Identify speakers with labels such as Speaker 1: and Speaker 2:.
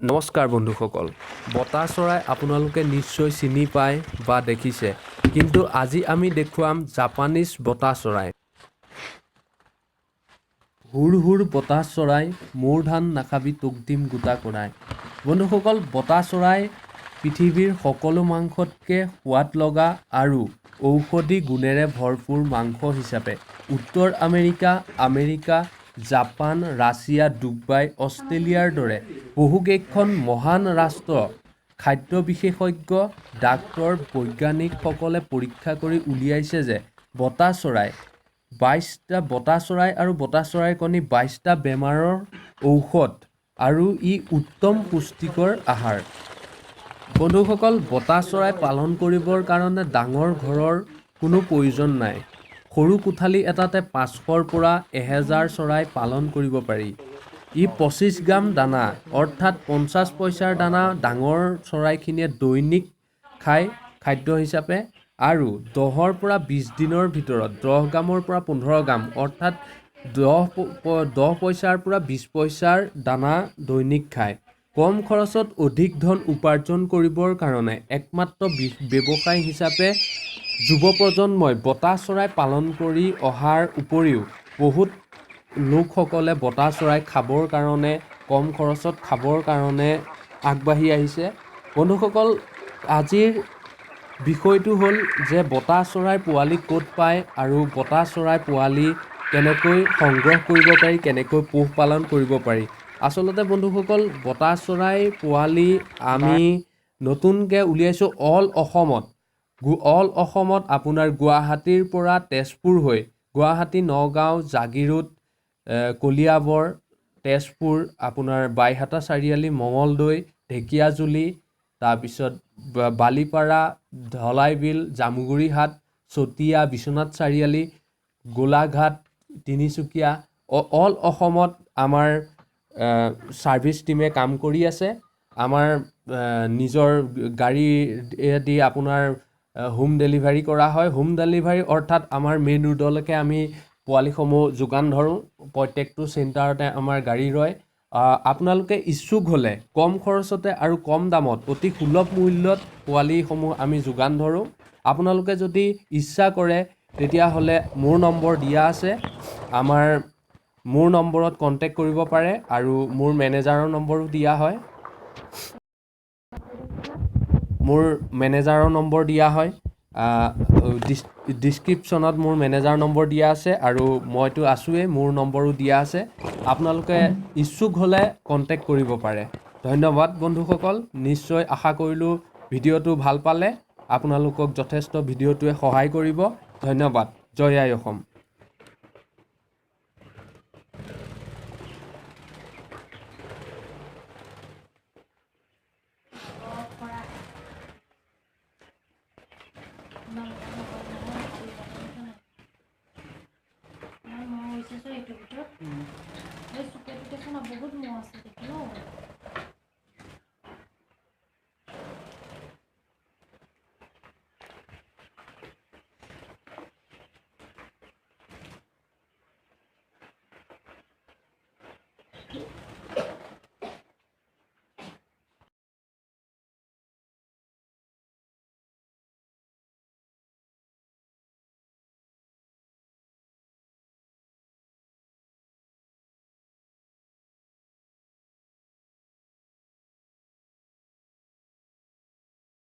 Speaker 1: নমস্কাৰ বন্ধুসকল, বতা চৰাই আপোনালোকে নিশ্চয় চিনি পায় বা দেখিছে, কিন্তু আজি আমি দেখুৱাম জাপানীজ বতা চৰাই। হুৰ হুৰ বতাহ চৰাই, মোৰ ধান নাখাবি তোক দিম গোটা কৰাই। বন্ধুসকল, বতা চৰাই পৃথিৱীৰ সকলো মাংসতকৈ সোৱাদ লগা আৰু ঔষধি গুণেৰে ভৰপূৰ মাংস হিচাপে উত্তৰ আমেৰিকা, জাপান, ৰাছিয়া, ডুবাই, অষ্ট্ৰেলিয়াৰ দৰে বহুকেইখন মহান ৰাষ্ট্ৰ খাদ্য বিশেষজ্ঞ, ডাক্তৰ, বৈজ্ঞানিকসকলে পৰীক্ষা কৰি উলিয়াইছে যে বতা চৰাই আৰু বতা চৰাইৰ কণী 22টা বেমাৰৰ ঔষধ আৰু ই উত্তম পুষ্টিকৰ আহাৰ। বন্ধুসকল, বতা চৰাই পালন কৰিবৰ কাৰণে ডাঙৰ ঘৰৰ কোনো প্ৰয়োজন নাই। সৰু কোঠালি এটাতে 500ৰ পৰা 1000 চৰাই পালন কৰিব পাৰি। ই 25 গ্ৰাম দানা অৰ্থাৎ 50 পইচাৰ দানা ডাঙৰ চৰাইখিনিয়ে দৈনিক খায় খাদ্য হিচাপে, আৰু 10ৰ পৰা 20 দিনৰ ভিতৰত 10 গ্ৰামৰ পৰা 15 গ্ৰাম অৰ্থাৎ 10 পইচাৰ পৰা 20 পইচাৰ দানা দৈনিক খায়। কম খৰচত অধিক ধন উপাৰ্জন কৰিবৰ কাৰণে একমাত্ৰ ব্যৱসায় হিচাপে যুৱ প্ৰজন্মই বতা চৰাই পালন কৰি অহাৰ উপৰিও বহুত লোকসকলে বতা চৰাই খাবৰ কাৰণে, কম খৰচত খাবৰ কাৰণে আগবাঢ়ি আহিছে। বন্ধুসকল, আজিৰ বিষয়টো হ'ল যে বতা চৰাই পোৱালি ক'ত পায় আৰু বতা চৰাই পোৱালি কেনেকৈ সংগ্ৰহ কৰিব পাৰি, কেনেকৈ পোহপালন কৰিব পাৰি। আচলতে বন্ধুসকল, বতা চৰাই পোৱালি আমি নতুনকৈ উলিয়াইছোঁ অল অসমত আপোনাৰ গুৱাহাটীৰ পৰা তেজপুৰ হৈ গুৱাহাটী, নগাঁও, জাগিৰোড, কলিয়াবৰ, তেজপুৰ, আপোনাৰ বাইহাটা চাৰিআলি, মঙলদৈ, ঢেকীয়াজুলি, তাৰপিছত বালিপাৰা, ধলাইবিল, জামুগুৰিহাট, চতিয়া, বিশ্বনাথ চাৰিআলি, গোলাঘাট, তিনিচুকীয়া, অল অসমত আমাৰ ছাৰ্ভিচ টিমে কাম কৰি আছে। আমাৰ নিজৰ গাড়ীয়েদি আপোনাৰ হোম ডেলিভাৰী কৰা হয়। হোম ডেলিভাৰী অৰ্থাৎ আমাৰ মেইন ৰোডলৈকে আমি পোৱালিসমূহ যোগান ধৰোঁ। প্ৰত্যেকটো চেণ্টাৰতে আমাৰ গাড়ী ৰয়। আপোনালোকে ইচ্ছুক হ'লে কম খৰচতে আৰু কম দামত অতি সুলভ মূল্যত পোৱালিসমূহ আমি যোগান ধৰোঁ। আপোনালোকে যদি ইচ্ছা কৰে তেতিয়াহ'লে মোৰ নম্বৰ দিয়া আছে, মোৰ নম্বৰত কণ্টেক্ট কৰিব পাৰে আৰু মোৰ মেনেজাৰৰ নম্বৰো দিয়া হয়। ডিছক্ৰিপশ্যনত মোৰ মেনেজাৰ নম্বৰ দিয়া আছে আৰু মইতো আছোৱেই, মোৰ নম্বৰো দিয়া আছে। আপোনালোকে ইচ্ছুক হ'লে কণ্টেক্ট কৰিব পাৰে। ধন্যবাদ বন্ধুসকল, নিশ্চয় আশা কৰিলোঁ ভিডিঅ'টো ভাল পালে। আপোনালোকক যথেষ্ট ভিডিঅ'টোৱে সহায় কৰিব। ধন্যবাদ। জয় আই অসম।
Speaker 2: বহুত মহ আছে দেখোন।